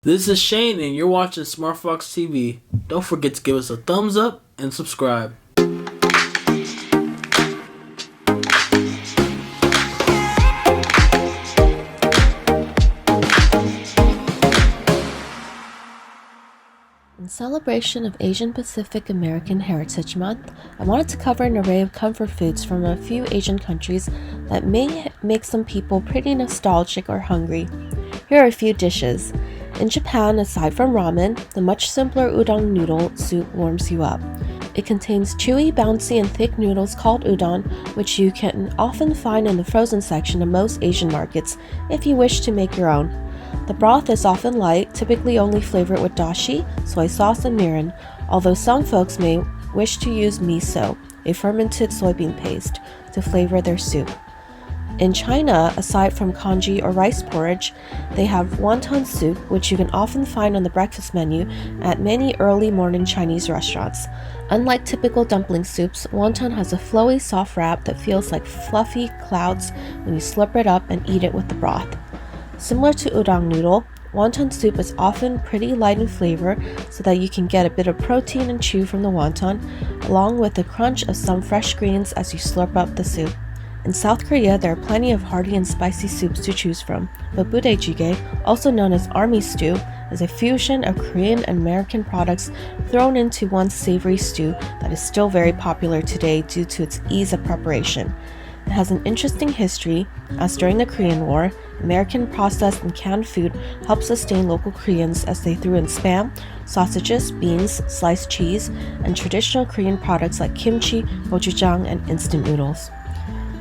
This is Shane and you're watching SmartFoxTV. Don't forget to give us a thumbs up and subscribe. In celebration of Asian Pacific American Heritage Month, I wanted to cover an array of comfort foods from a few Asian countries that may make some people pretty nostalgic or hungry. Here are a few dishes. In Japan, aside from ramen, the much simpler udon noodle soup warms you up. It contains chewy, bouncy, and thick noodles called udon, which you can often find in the frozen section of most Asian markets if you wish to make your own. The broth is often light, typically only flavored with dashi, soy sauce, and mirin, although some folks may wish to use miso, a fermented soybean paste, to flavor their soup. In China, aside from congee or rice porridge, they have wonton soup, which you can often find on the breakfast menu at many early morning Chinese restaurants. Unlike typical dumpling soups, wonton has a flowy, soft wrap that feels like fluffy clouds when you slurp it up and eat it with the broth. Similar to udon noodle, wonton soup is often pretty light in flavor so that you can get a bit of protein and chew from the wonton, along with the crunch of some fresh greens as you slurp up the soup. In South Korea, there are plenty of hearty and spicy soups to choose from, but budae-jjigae, also known as army stew, is a fusion of Korean and American products thrown into one savory stew that is still very popular today due to its ease of preparation. It has an interesting history, as during the Korean War, American processed and canned food helped sustain local Koreans as they threw in spam, sausages, beans, sliced cheese, and traditional Korean products like kimchi, gochujang, and instant noodles.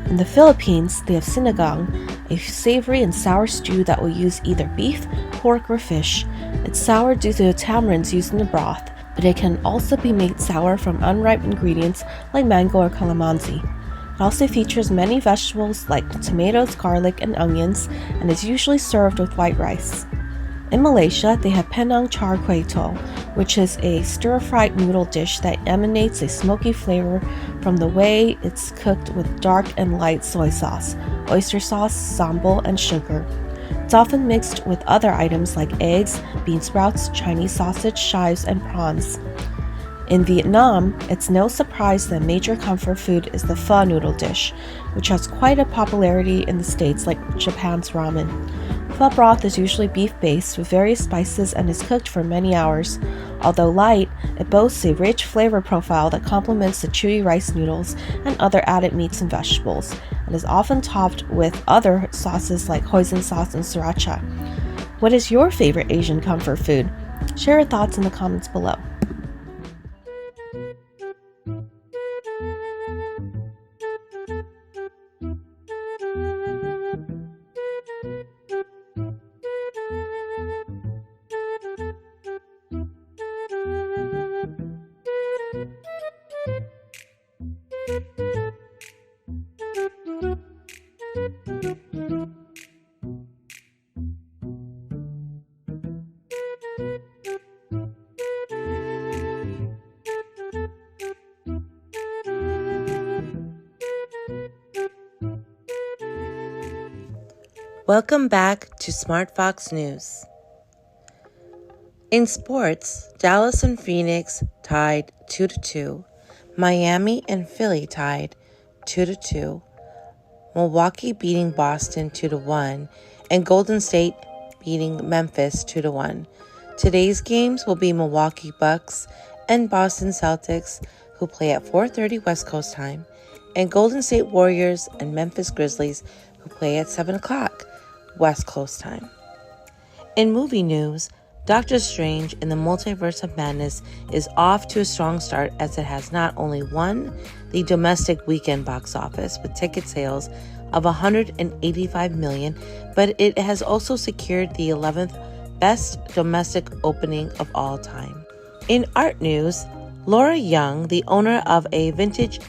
In the Philippines, they have sinigang, a savory and sour stew that will use either beef, pork, or fish. It's sour due to the tamarinds used in the broth, but it can also be made sour from unripe ingredients like mango or calamansi. It also features many vegetables like tomatoes, garlic, and onions, and is usually served with white rice. In Malaysia, they have Penang Char Cueto, which is a stir-fried noodle dish that emanates a smoky flavor from the way it's cooked with dark and light soy sauce, oyster sauce, sambal, and sugar. It's often mixed with other items like eggs, bean sprouts, Chinese sausage, chives, and prawns. In Vietnam, it's no surprise that major comfort food is the pho noodle dish, which has quite a popularity in the States like Japan's ramen. Pho broth is usually beef-based with various spices and is cooked for many hours. Although light, it boasts a rich flavor profile that complements the chewy rice noodles and other added meats and vegetables, and is often topped with other sauces like hoisin sauce and sriracha. What is your favorite Asian comfort food? Share your thoughts in the comments below. Welcome back to Smart Fox News. In sports, Dallas and Phoenix tied 2-2. Miami and Philly tied 2-2. Milwaukee beating Boston 2-1. And Golden State beating Memphis 2-1. Today's games will be Milwaukee Bucks and Boston Celtics, who play at 4:30 West Coast time, and Golden State Warriors and Memphis Grizzlies, who play at 7 o'clock West Coast time. In movie news, Doctor Strange in the Multiverse of Madness is off to a strong start as it has not only won the domestic weekend box office with ticket sales of $185 million, but it has also secured the 11th best domestic opening of all time. In art news, Laura Young, the owner of a vintage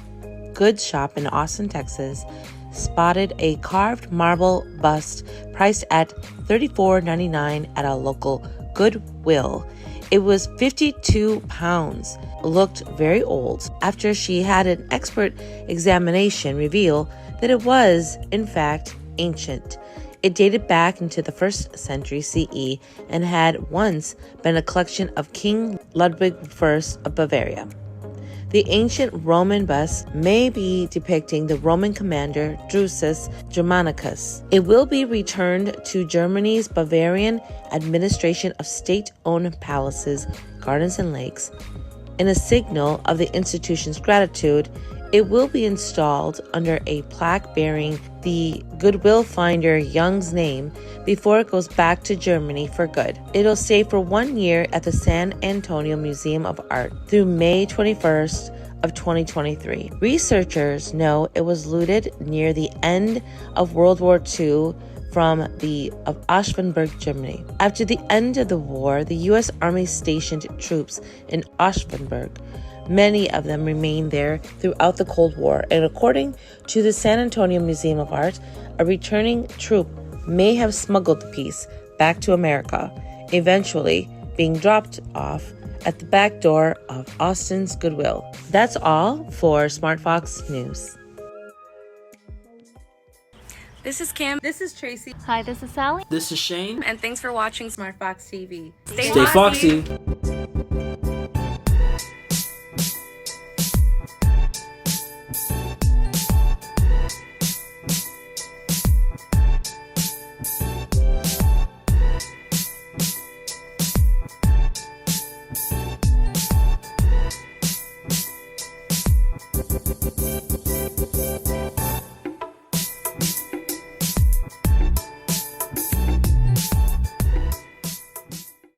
goods shop in Austin, Texas, spotted a carved marble bust priced at $34.99 at a local Goodwill. It was 52 pounds, looked very old, after she had an expert examination reveal that it was, in fact, ancient. It dated back into the 1st century CE and had once been a collection of King Ludwig I of Bavaria. The ancient Roman bust may be depicting the Roman commander Drusus Germanicus. It will be returned to Germany's Bavarian administration of state-owned palaces, gardens, and lakes. In a signal of the institution's gratitude, it will be installed under a plaque bearing the Goodwill finder Young's name before it goes back to Germany for good. It'll stay for 1 year at the San Antonio Museum of Art through May 21st of 2023. Researchers know it was looted near the end of World War II from of Osnabrück, Germany. After the end of the war, the U.S. Army stationed troops in Osnabrück. Many of them remained there throughout the Cold War, and according to the San Antonio Museum of Art, a returning troop may have smuggled the piece back to America, eventually being dropped off at the back door of Austin's Goodwill. That's all for SmartFox News. This is Kim. This is Tracy. Hi, this is Sally. This is Shane. And thanks for watching SmartFox TV. Stay foxy.